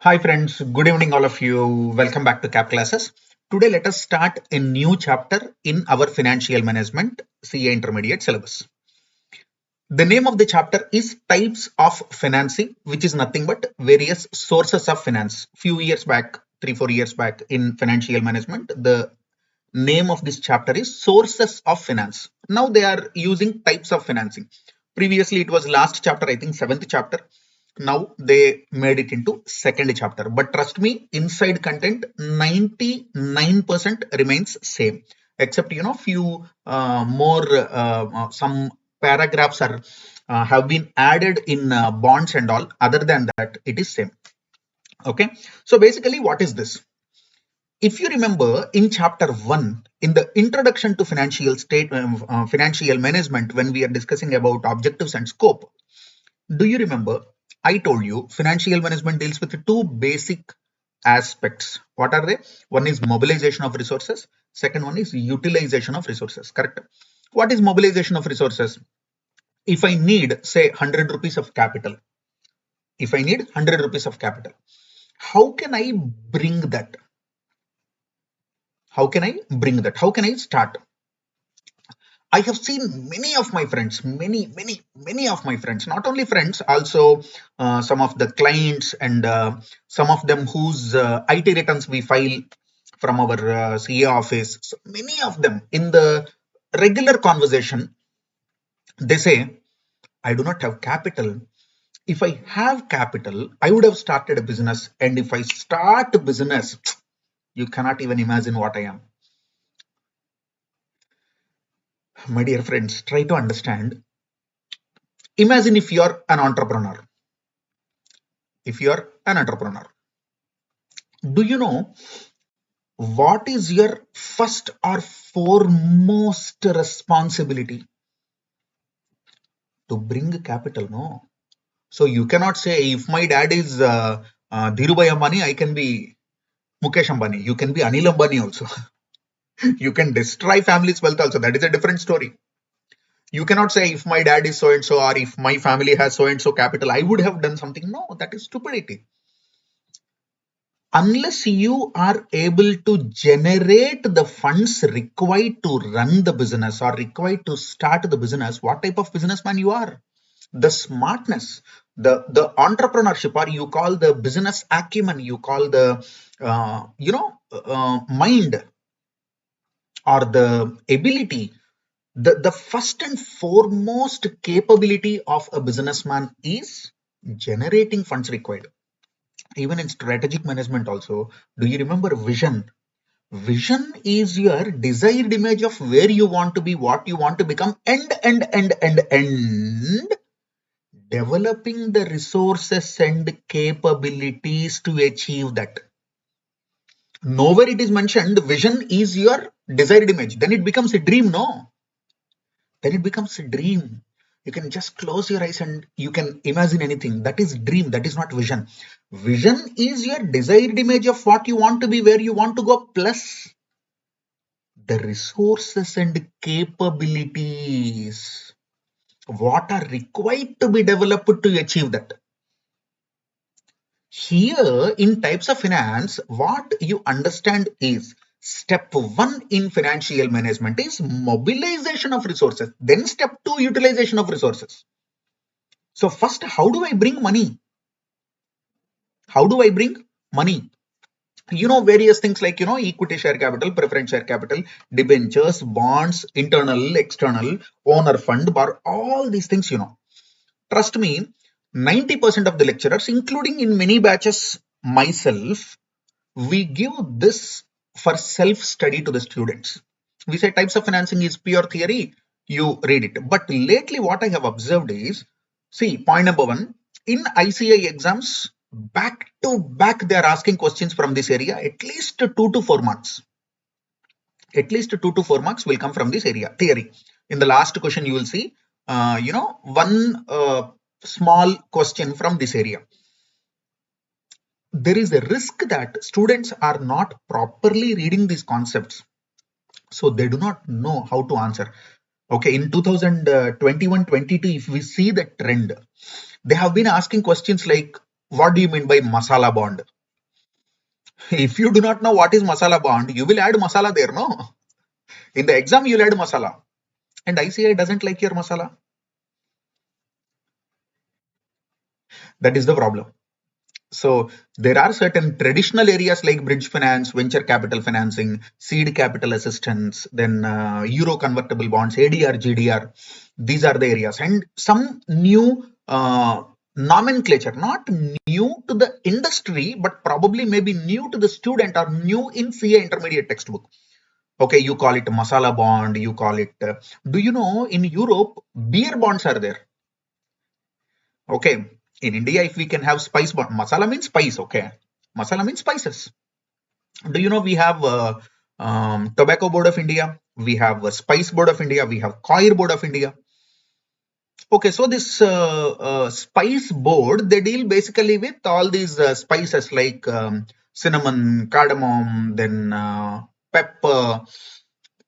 Hi friends, good evening all of you. Welcome back to CAP classes. Today let us start a new chapter in our financial management CA intermediate syllabus. The name of the chapter is types of financing, which is nothing but various sources of finance. Few years back, 3-4 years back in financial management, the name of this chapter is sources of finance. Now they are using types of financing. Previously it was last chapter, I think seventh chapter. Now they made it into second chapter, but trust me, inside content 99% remains same, except few more some paragraphs are have been added in bonds and all. Other than that, it is same. Okay, so basically what is this? If you remember in chapter 1, in the introduction to financial management, when we are discussing about objectives and scope, do you remember I told you financial management deals with two basic aspects? What are they? One is mobilization of resources, second one is utilization of resources. Correct? What is mobilization of resources? If I need say 100 rupees of capital, how can I bring that? How can I start? I have seen many of my friends, many of my friends, not only friends, also some of the clients and some of them whose IT returns we file from our CA office. So many of them in the regular conversation, they say, I do not have capital. If I have capital, I would have started a business. And if I start a business, you cannot even imagine what I am. My dear friends, try to understand. Imagine if you're an entrepreneur. Do you know what is your first or foremost responsibility? To bring capital, no? So you cannot say, if my dad is Dhirubhai Ambani, I can be Mukesh Ambani. You can be Anil Ambani also. You can destroy family's wealth also. That is a different story. You cannot say, if my dad is so and so, or if my family has so and so capital, I would have done something. No, that is stupidity. Unless you are able to generate the funds required to run the business or required to start the business, what type of businessman you are? The smartness, the entrepreneurship, or you call the business acumen, you call the mind or the ability. The first and foremost capability of a businessman is generating funds required. Even in strategic management also, do you remember vision? Vision is your desired image of where you want to be, what you want to become, and developing the resources and capabilities to achieve that. Nowhere it is mentioned vision is your desired image. Then it becomes a dream, no? Then it becomes a dream. You can just close your eyes and you can imagine anything. That is dream. That is not vision. Vision is your desired image of what you want to be, where you want to go, plus the resources and capabilities. What are required to be developed to achieve that? Here in types of finance, what you understand is step 1 in financial management is mobilization of resources. Then step 2, utilization of resources. So first, how do I bring money? Various things like, equity share capital, preference share capital, debentures, bonds, internal, external, owner fund, bar, all these things, Trust me, 90% of the lecturers, including in many batches myself, we give this for self-study to the students. We say types of financing is pure theory, you read it. But lately what I have observed is, see, point number 1, in ICI exams, back to back they are asking questions from this area, at least 2 to 4 marks. At least 2 to 4 marks will come from this area, theory. In the last question you will see, one small question from this area. There is a risk that students are not properly reading these concepts, so they do not know how to answer. Okay, in 2021-22, if we see the trend, they have been asking questions like, what do you mean by masala bond? If you do not know what is masala bond, you will add masala there, no? In the exam, you'll add masala. And ICI doesn't like your masala. That is the problem. So there are certain traditional areas like bridge finance, venture capital financing, seed capital assistance, then euro convertible bonds, ADR, GDR. These are the areas, and some new nomenclature, not new to the industry, but probably maybe new to the student or new in CA intermediate textbook. Okay, you call it masala bond, you call it. Do you know in Europe beer bonds are there? Okay, in India, if we can have spice bond, masala means spice. Okay, masala means spices. Do you know we have Tobacco Board of India, we have Spice Board of India, we have Coir Board of India. Okay, so this Spice Board, they deal basically with all these spices like cinnamon, cardamom, then pepper.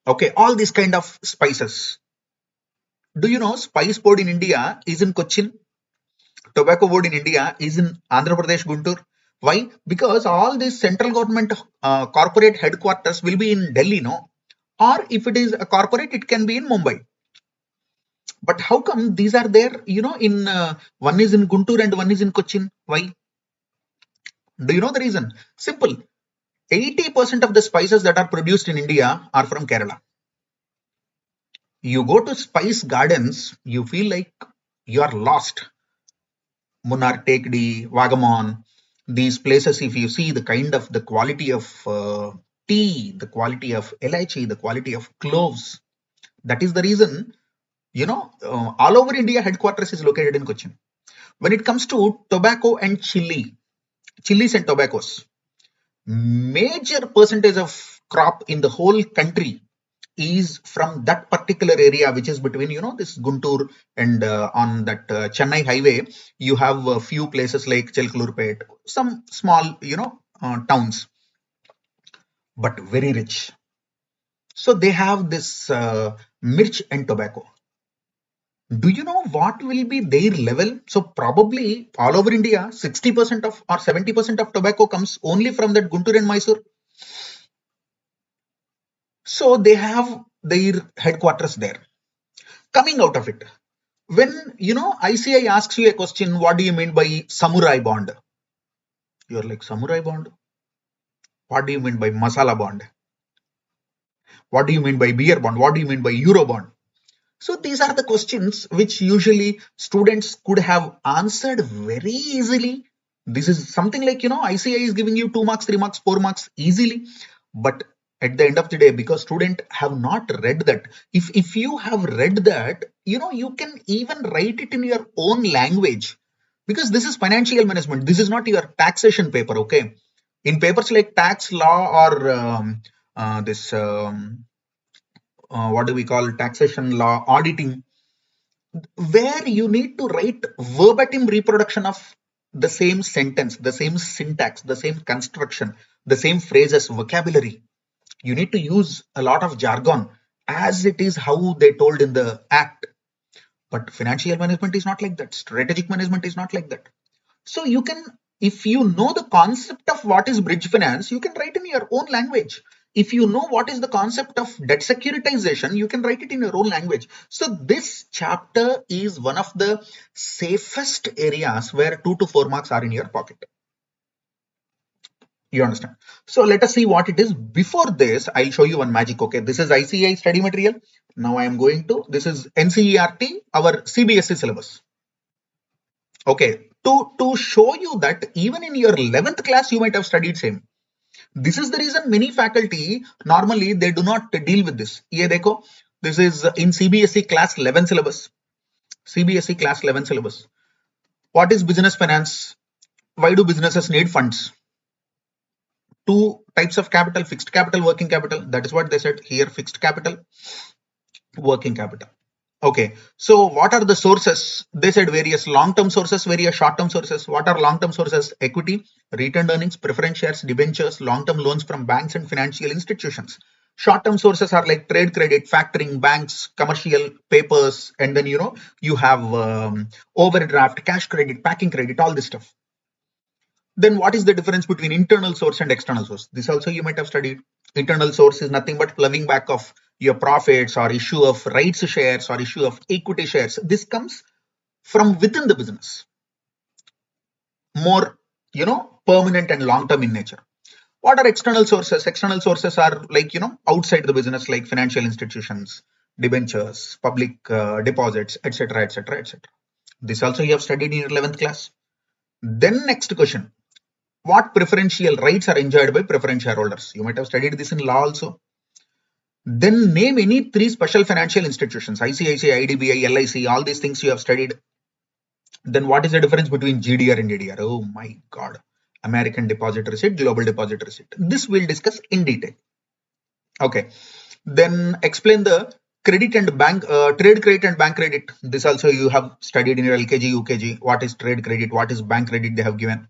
Okay, all these kind of spices. Do you know Spice Board in India is in Cochin? Tobacco Board in India is in Andhra Pradesh, Guntur. Why? Because all these central government corporate headquarters will be in Delhi, no? Or if it is a corporate, it can be in Mumbai. But how come these are there? In one is in Guntur and one is in Cochin. Why? Do you know the reason? Simple. 80% of the spices that are produced in India are from Kerala. You go to spice gardens, you feel like you are lost. Munnar Tekdi, Vagamon, these places, if you see the kind of the quality of tea, the quality of elaichi, the quality of cloves, that is the reason, all over India, headquarters is located in Cochin. When it comes to tobacco and chilies and tobaccos, major percentage of crop in the whole country is from that particular area, which is between this Guntur and on that Chennai highway. You have a few places like Chelkalurpet, some small towns, but very rich. So they have this mirch and tobacco. Do you know what will be their level? So probably all over India, 60% of or 70% of tobacco comes only from that Guntur and Mysore. So they have their headquarters there. Coming out of it, when ICI asks you a question, what do you mean by samurai bond? You're like, samurai bond? What do you mean by masala bond? What do you mean by beer bond? What do you mean by euro bond? So these are the questions which usually students could have answered very easily. This is something like, ICI is giving you 2 marks, 3 marks, 4 marks easily. But at the end of the day, because student have not read that, if you have read that, you can even write it in your own language, because this is financial management. This is not your taxation paper. Okay, in papers like tax law or this what do we call taxation law, auditing, where you need to write verbatim reproduction of the same sentence, the same syntax, the same construction, the same phrases, vocabulary. You need to use a lot of jargon as it is how they told in the act. But financial management is not like that. Strategic management is not like that. So you can, if you know the concept of what is bridge finance, you can write in your own language. If you know what is the concept of debt securitization, you can write it in your own language. So this chapter is one of the safest areas where 2 to 4 marks are in your pocket. You understand? So let us see what it is. Before this, I'll show you one magic. Okay, this is ICI study material. Now I am going to, this is NCERT, our CBSE syllabus. Okay, to show you that even in your 11th class, you might have studied same. This is the reason many faculty, normally they do not deal with this. Ye dekho, this is in CBSE class 11 syllabus. CBSE class 11 syllabus. What is business finance? Why do businesses need funds? 2 types of capital, fixed capital, working capital. That is what they said here, fixed capital, working capital. Okay, so what are the sources? They said various long-term sources, various short-term sources. What are long-term sources? Equity, retained earnings, preference shares, debentures, long-term loans from banks and financial institutions. Short-term sources are like trade credit, factoring, banks, commercial papers, and then you have overdraft, cash credit, packing credit, all this stuff. Then what is the difference between internal source and external source? This also you might have studied. Internal source is nothing but plowing back of your profits or issue of rights shares or issue of equity shares. This comes from within the business, more, permanent and long term in nature. What are external sources? External sources are like, outside the business, like financial institutions, debentures, public deposits, etc., etc., etc. This also you have studied in your 11th class. Then next question, what preferential rights are enjoyed by preference shareholders? You might have studied this in law also. Then name any three special financial institutions, ICICI, IDBI, LIC, all these things you have studied. Then what is the difference between GDR and DDR? Oh my God. American Deposit Receipt, Global Deposit Receipt. This we'll discuss in detail. Okay. Then explain the credit and bank, trade credit and bank credit. This also you have studied in your LKG, UKG. What is trade credit? What is bank credit? They have given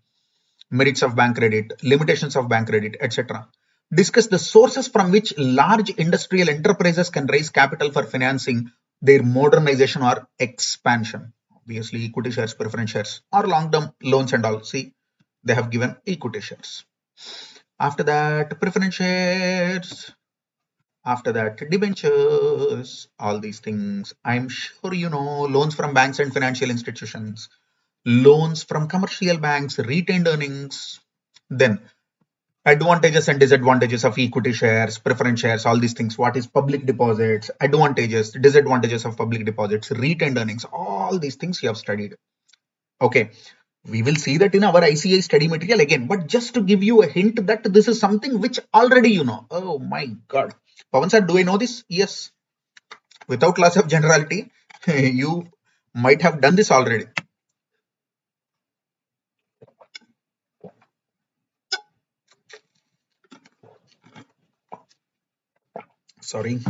merits of bank credit, limitations of bank credit, etc. Discuss the sources from which large industrial enterprises can raise capital for financing their modernization or expansion. Obviously, equity shares, preference shares, or long-term loans and all. See, they have given equity shares. After that, preference shares. After that, debentures, all these things. I'm sure you know loans from banks and financial institutions, loans from commercial banks, retained earnings. Then advantages and disadvantages of equity shares, preference shares, all these things. What is public deposits, advantages, disadvantages of public deposits, retained earnings, all these things you have studied. Okay, we will see that in our ICI study material again, but just to give you a hint that this is something which already you know. Oh my God. Pavan sir, do I know this? Yes. Without loss of generality, you might have done this already. Sorry.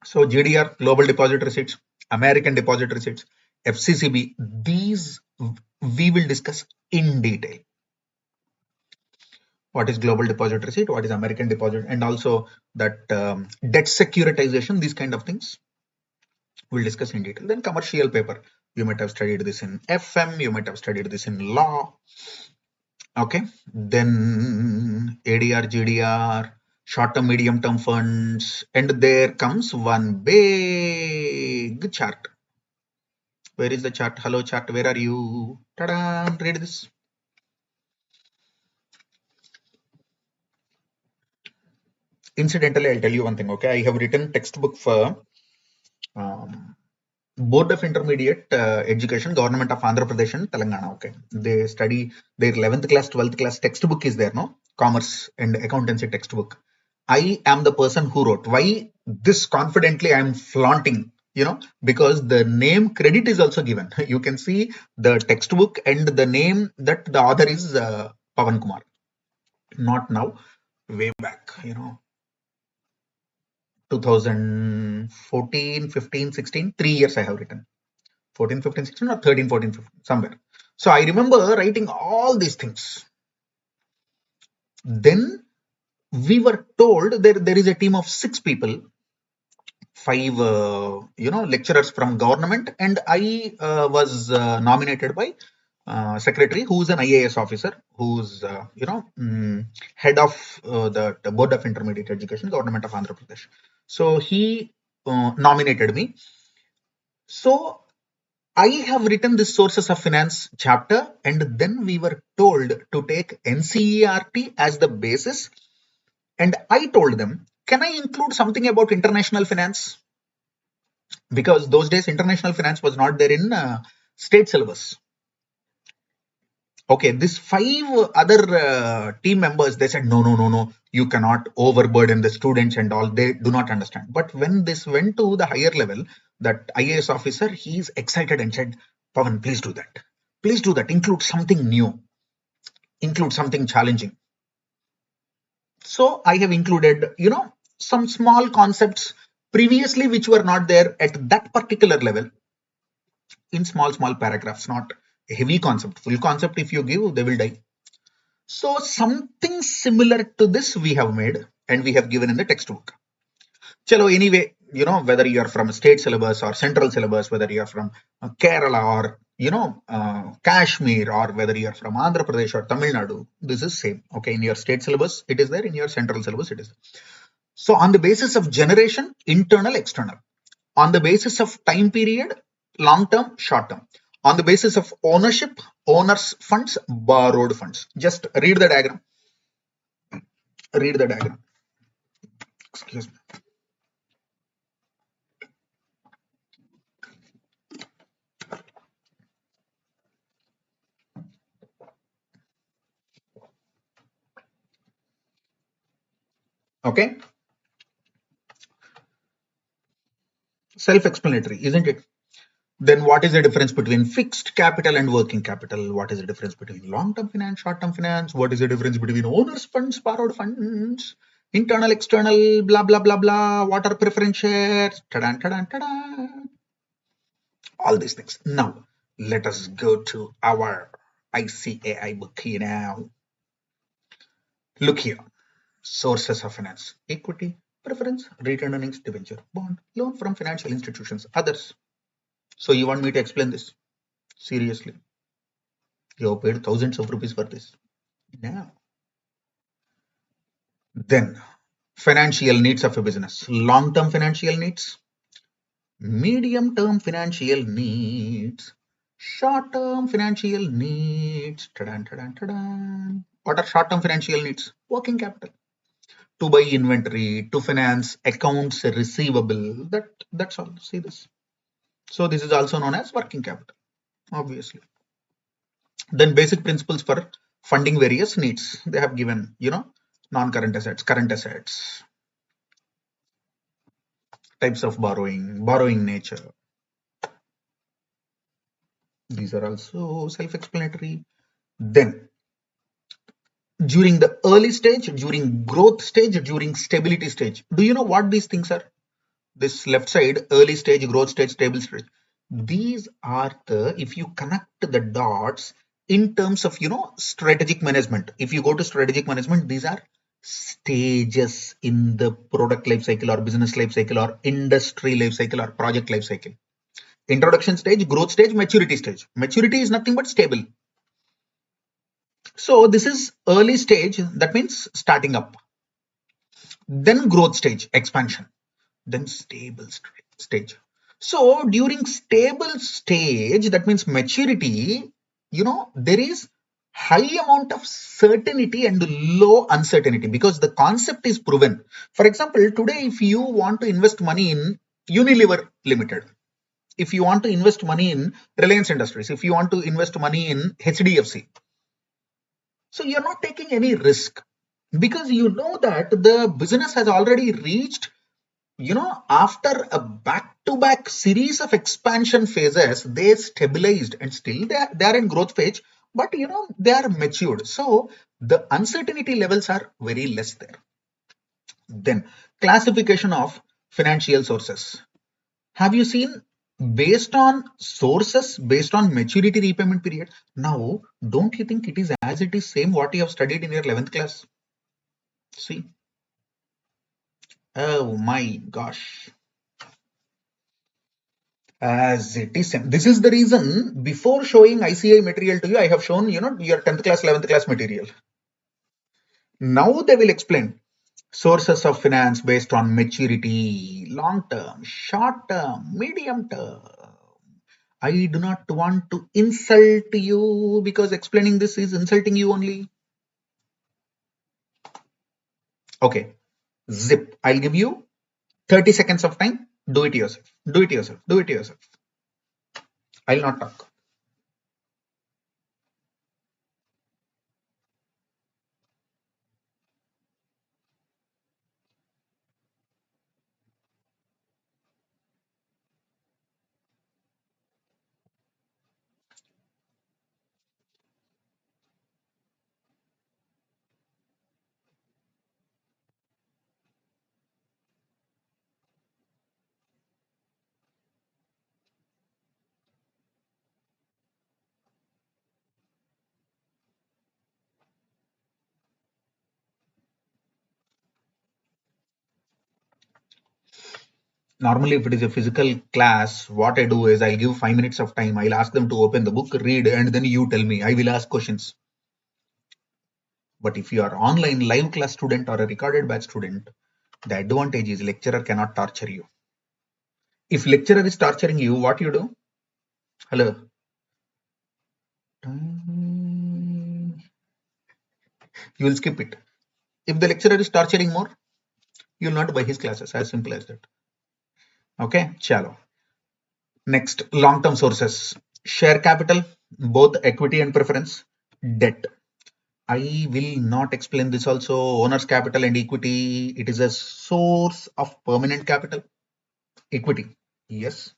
So GDR, Global Deposit Receipts, American Deposit Receipts, FCCB, these we will discuss in detail. What is Global Deposit Receipt, what is American Deposit, and also that debt securitization, these kind of things we'll discuss in detail. Then commercial paper, you might have studied this in FM, you might have studied this in law. Okay, then ADR, GDR, short-term, medium-term funds, and there comes one big chart. Where is the chart? Hello chart, where are you? Ta-da! Read this. Incidentally, I'll tell you one thing, okay? I have written textbook for Board of Intermediate Education, Government of Andhra Pradesh and Telangana, okay? They study their 11th class, 12th class textbook is there, no? Commerce and accountancy textbook. I am the person who wrote. Why this confidently I am flaunting, because the name credit is also given. You can see the textbook and the name that the author is Pavan Kumar. Not now, way back, 2014, 15, 16, 3 years I have written. 14, 15, 16 or 13, 14, 15, somewhere. So I remember writing all these things. Then we were told there is a team of 6 people, 5 lecturers from government, and I was nominated by secretary who's an IAS officer, who's head of the Board of Intermediate Education, Government of Andhra Pradesh. So he nominated me. So I have written this sources of finance chapter, and then we were told to take NCERT as the basis, and I told them, can I include something about international finance? Because those days international finance was not there in state syllabus. Okay, these 5 other team members, they said, no, you cannot overburden the students and all, they do not understand. But when this went to the higher level, that IAS officer, he's excited and said, Pavan, please do that. Please do that. Include something new. Include something challenging. So I have included, some small concepts previously which were not there at that particular level in small paragraphs, not a heavy concept. Full concept, if you give, they will die. So something similar to this we have made and we have given in the textbook. Chalo, anyway, whether you are from a state syllabus or central syllabus, whether you are from Kerala or Kashmir, or whether you are from Andhra Pradesh or Tamil Nadu, this is same. Okay, in your state syllabus it is there, in your central syllabus it is there. So on the basis of generation, internal, external. On the basis of time period, long term, short term. On the basis of ownership, owners funds, borrowed funds. Just read the diagram. Read the diagram. Excuse me. Okay. Self-explanatory, isn't it? Then what is the difference between fixed capital and working capital? What is the difference between long-term finance, short-term finance? What is the difference between owners funds, borrowed funds, internal, external, blah, blah, blah, blah, what are preference shares, ta-dan, ta-dan, ta-dan. All these things. Now, let us go to our ICAI book here now. Look here. Sources of finance: equity, preference, retained earnings, debenture, bond, loan from financial institutions, others. So you want me to explain this? Seriously? You have paid thousands of rupees for this. Now, then financial needs of a business: long-term financial needs, medium-term financial needs, short-term financial needs. Ta-dan, ta-dan, ta-dan. What are short-term financial needs? Working capital, to buy inventory, to finance accounts receivable. That's all. See this. So this is also known as working capital, obviously. Then basic principles for funding various needs. They have given, non-current assets, current assets, types of borrowing, borrowing nature. These are also self-explanatory. Then during the early stage, during growth stage, during stability stage, do you know what these things are? This left side, early stage, growth stage, stable stage. These are the, if you connect the dots in terms of, strategic management. If you go to strategic management, these are stages in the product life cycle or business life cycle or industry life cycle or project life cycle. Introduction stage, growth stage, maturity stage. Maturity is nothing but stable. So this is early stage, that means starting up. Then growth stage, expansion. Then stable stage. So during stable stage, that means maturity, there is high amount of certainty and low uncertainty because the concept is proven. For example, today, if you want to invest money in Unilever Limited, if you want to invest money in Reliance Industries, if you want to invest money in HDFC, so you're not taking any risk because you know that the business has already reached, after a back-to-back series of expansion phases, they stabilized and still they are in growth phase, but they are matured. So the uncertainty levels are very less there. Then classification of financial sources. Have you seen based on sources, based on maturity repayment period? Now, don't you think it is as it is same what you have studied in your 11th class? See, oh my gosh. As it is, this is the reason before showing ICI material to you, I have shown, your 10th class, 11th class material. Now they will explain sources of finance based on maturity, long term, short term, medium term. I do not want to insult you because explaining this is insulting you only. Okay, zip. I'll give you 30 seconds of time. Do it yourself. Do it yourself. Do it yourself. I'll not talk. Normally, if it is a physical class, what I do is I'll give 5 minutes of time. I'll ask them to open the book, read, and then you tell me. I will ask questions. But if you are online live class student or a recorded batch student, the advantage is lecturer cannot torture you. If lecturer is torturing you, what you do? Hello. You will skip it. If the lecturer is torturing more, you will not buy his classes. As simple as that. Okay, chalo. Next, long-term sources. Share capital, both equity and preference. Debt. I will not explain this also. Owner's capital and equity. It is a source of permanent capital. Equity. Yes.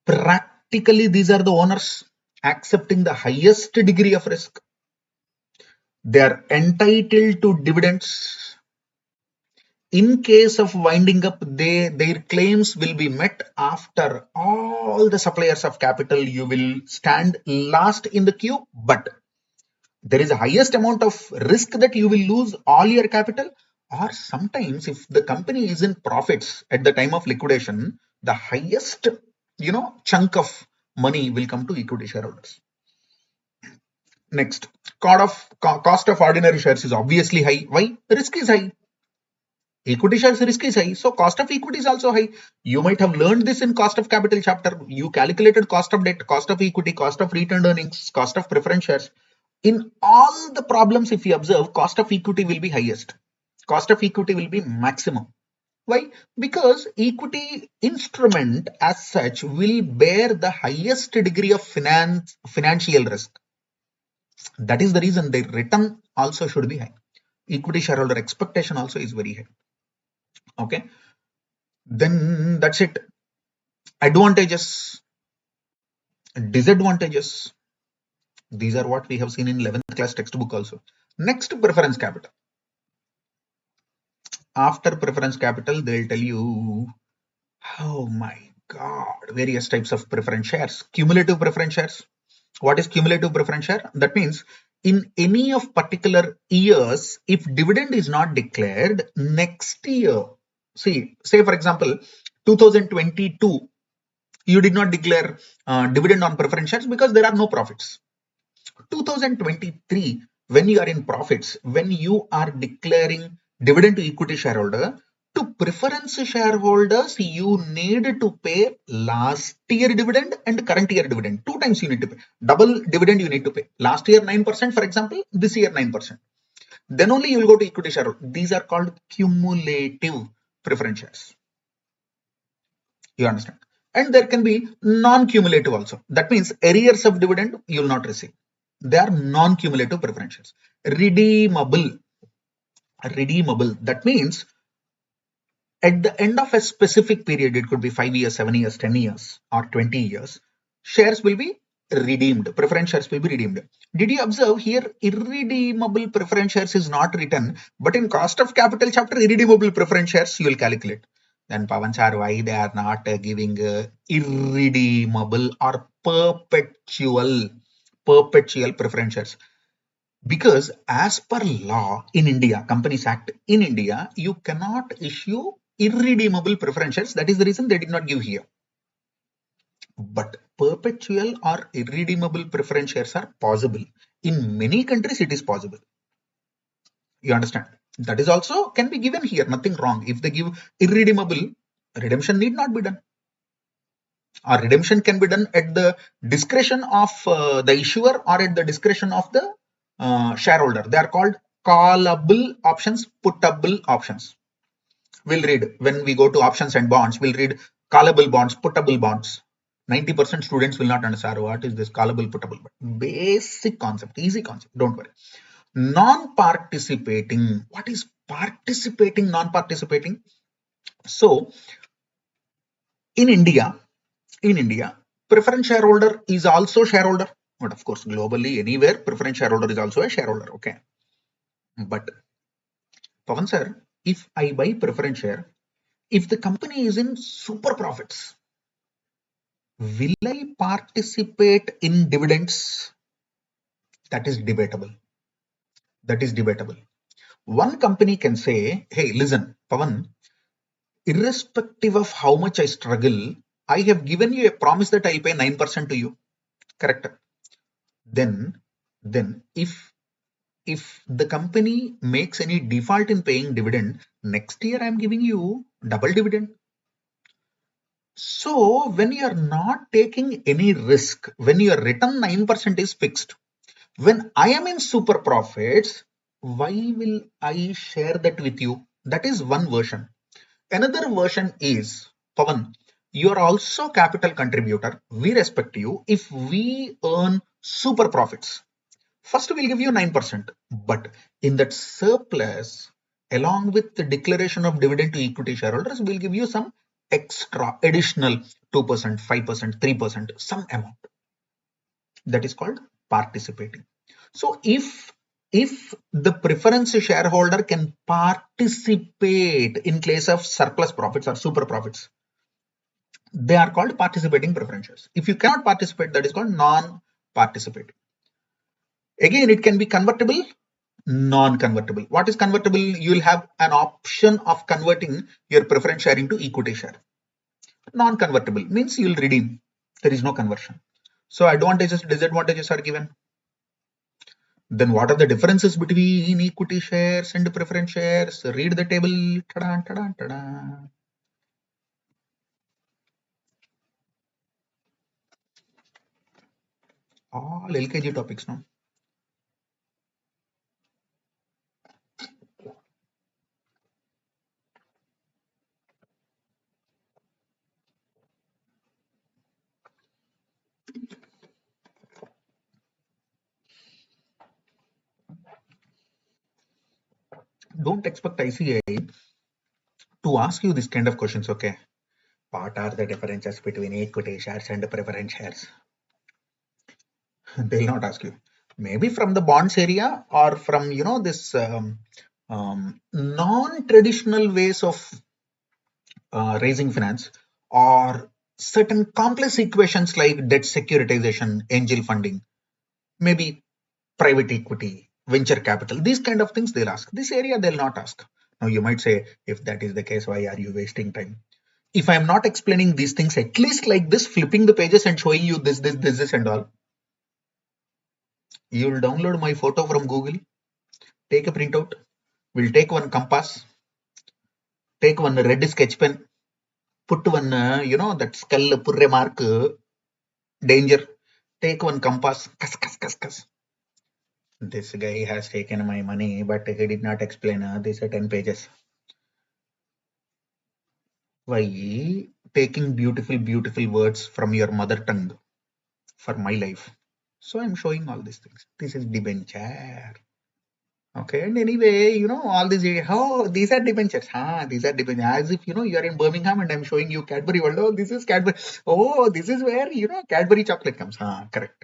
Practically, these are the owners accepting the highest degree of risk. They are entitled to dividends. In case of winding up, their claims will be met after all the suppliers of capital. You will stand last in the queue, but there is a highest amount of risk that you will lose all your capital, or sometimes if the company is in profits at the time of liquidation, the highest chunk of money will come to equity shareholders. Next, cost of ordinary shares is obviously high. Why? Risk is high. Equity shares risk is high, so cost of equity is also high. You might have learned this in cost of capital chapter. You calculated cost of debt, cost of equity, cost of retained earnings, cost of preference shares. In all the problems, if you observe, cost of equity will be highest. Cost of equity will be maximum. Why? Because equity instrument as such will bear the highest degree of financial risk. That is the reason the return also should be high. Equity shareholder expectation also is very high. Okay. Then that's it. Advantages, disadvantages. These are what we have seen in 11th class textbook also. Next, preference capital. After preference capital, they'll tell you, oh my God, various types of preference shares. Cumulative preference shares. What is cumulative preference share? That means in any of particular years, if dividend is not declared, next year, say for example, 2022, you did not declare dividend on preference shares because there are no profits. 2023, when you are in profits, when you are declaring dividend to equity shareholder, to preference shareholders, you need to pay last year dividend and current year dividend. 2 times you need to pay. Double dividend you need to pay. Last year 9%, for example, this year 9%. Then only you will go to equity shareholder. These are called cumulative preference shares. You understand? And there can be non-cumulative also. That means arrears of dividend you will not receive. They are non-cumulative preference shares. Redeemable. That means at the end of a specific period, it could be 5 years, 7 years, 10 years, or 20 years, shares will be redeemed. Preference shares will be redeemed. Did you observe here, irredeemable preference shares is not written, but in cost of capital chapter, irredeemable preference shares you will calculate. Then Pavan sir, why they are not giving irredeemable or perpetual preference shares? Because as per law in India, Companies Act in India, you cannot issue irredeemable preference shares. That is the reason they did not give here. But perpetual or irredeemable preference shares are possible. In many countries, it is possible. You understand? That is also can be given here. Nothing wrong. If they give irredeemable, redemption need not be done. Or redemption can be done at the discretion of the issuer or at the discretion of the shareholder. They are called callable options, puttable options. We'll read when we go to options and bonds, we'll read callable bonds, puttable bonds. 90% students will not understand what is this callable, puttable. Basic concept, easy concept, don't worry. Non-participating. What is participating, non-participating? So in India, preference shareholder is also shareholder. But of course, globally, anywhere, preference shareholder is also a shareholder. Okay. But Pavan sir, if I buy preference share, if the company is in super profits, will I participate in dividends? That is debatable. One company can say, hey, listen, Pavan, irrespective of how much I struggle, I have given you a promise that I'll pay 9% to you. Correct? Then if the company makes any default in paying dividend, next year I'm giving you double dividend. So when you are not taking any risk, when your return 9% is fixed, when I am in super profits, why will I share that with you? That is one version. Another version is, Pavan, you are also capital contributor. We respect you. If we earn super profits, first we'll give you 9%, but in that surplus, along with the declaration of dividend to equity shareholders, we'll give you some extra additional 2%, 5%, 3%, some amount. That is called participating. So if the preference shareholder can participate in case of surplus profits or super profits, they are called participating preferentials. If you cannot participate, that is called non-participating. Again, it can be convertible, non-convertible. What is convertible? You will have an option of converting your preference share into equity share. Non-convertible means you will redeem. There is no conversion. So advantages, disadvantages are given. Then what are the differences between equity shares and preference shares? Read the table. Ta-da, ta-da, ta-da. All LKG topics now. Don't expect ICA to ask you this kind of questions, okay? What are the differences between equity shares and preference shares? They'll not ask you. Maybe from the bonds area or from this non-traditional ways of raising finance, or certain complex equations like debt securitization, angel funding, maybe private equity, venture capital, these kind of things they'll ask. This area they'll not ask. Now you might say, if that is the case, why are you wasting time? If I'm not explaining these things at least like this, flipping the pages and showing you this and all, you'll download my photo from Google, take a printout, we'll take one compass, take one red sketch pen, put one, that skull purre mark, danger, take one compass, kas. This guy has taken my money, but he did not explain these 10 pages. Why taking beautiful words from your mother tongue for my life? So I'm showing all these things. This is debenture. Okay, and anyway, all these, these are debentures. These are debentures. As if, you are in Birmingham and I'm showing you Cadbury World. Oh, this is Cadbury. Oh, this is where, Cadbury chocolate comes. Correct.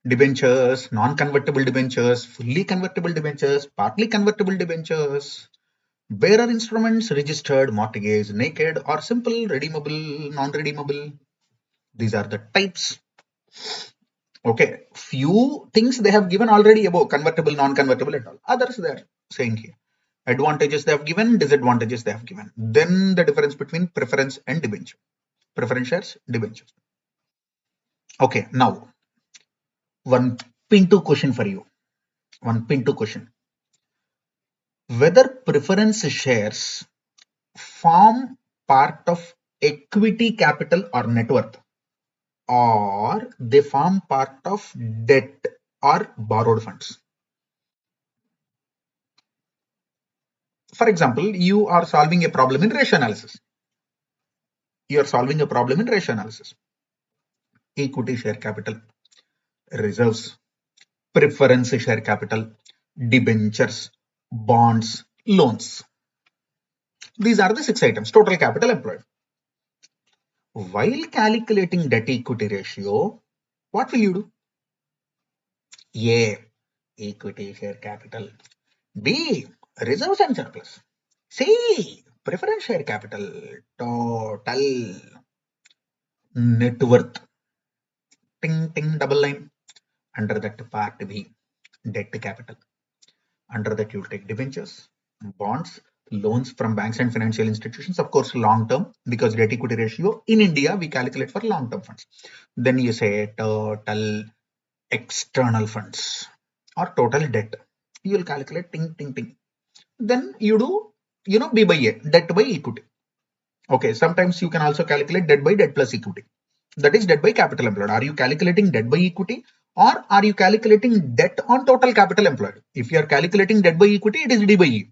Debentures, non-convertible debentures, fully convertible debentures, partly convertible debentures, bearer instruments, registered, mortgage, naked or simple, redeemable, non-redeemable. These are the types. Okay, few things they have given already above, convertible, non-convertible and all. Others they are saying here. Advantages they have given, disadvantages they have given. Then the difference between preference and debenture. Preference shares, debentures. Okay, now one pinto question for you. One pinto question. Whether preference shares form part of equity capital or net worth, or they form part of debt or borrowed funds. For example, you are solving a problem in ratio analysis. You are solving a problem in ratio analysis. Equity share capital, reserves, preference share capital, debentures, bonds, loans. These are the 6 items, total capital employed. While calculating debt equity ratio, what will you do? A, equity share capital. B, reserves and surplus. C, preference share capital, total net worth. Ting, ting, double line. Under that part B, debt capital. Under that you'll take debentures, bonds, Loans from banks and financial institutions, of course, long term, because debt equity ratio in India we calculate for long term funds. Then you say total external funds or total debt. You will calculate ting ting ting. Then you do, B by A, debt by equity. Okay, sometimes you can also calculate debt by debt plus equity. That is debt by capital employed. Are you calculating debt by equity or are you calculating debt on total capital employed? If you are calculating debt by equity, it is D by E.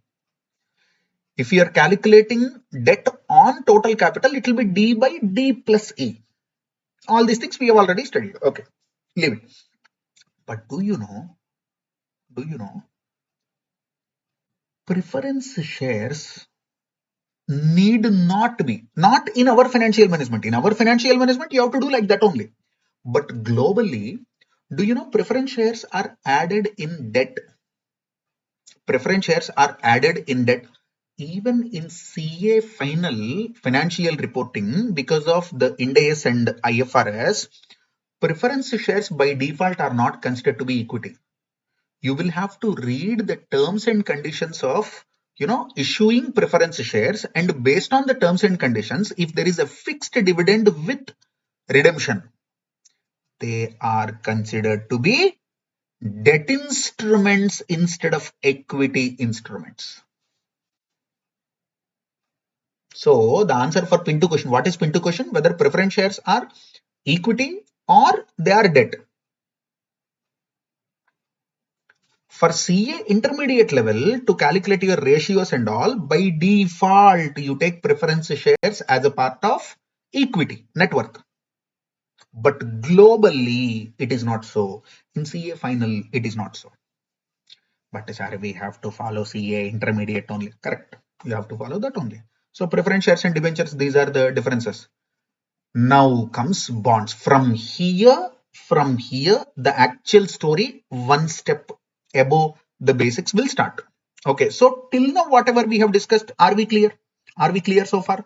If you are calculating debt on total capital, it will be D by D plus E. All these things we have already studied. Okay, leave it. But do you know, preference shares need not be, not in our financial management. In our financial management, you have to do like that only. But globally, do you know preference shares are added in debt? Preference shares are added in debt even in CA final financial reporting because of the Ind AS and IFRS. Preference shares by default are not considered to be equity. You will have to read the terms and conditions of issuing preference shares, and based on the terms and conditions, if there is a fixed dividend with redemption, they are considered to be debt instruments instead of equity instruments. So the answer for Pinto question, what is Pinto question? Whether preference shares are equity or they are debt. For CA intermediate level, to calculate your ratios and all, by default, you take preference shares as a part of equity, net worth. But globally, it is not so. In CA final, it is not so. But sorry, we have to follow CA intermediate only. Correct. You have to follow that only. So preference shares and debentures, these are the differences. Now comes bonds. From here, the actual story one step above the basics will start. Okay, so till now, whatever we have discussed, are we clear? Are we clear so far?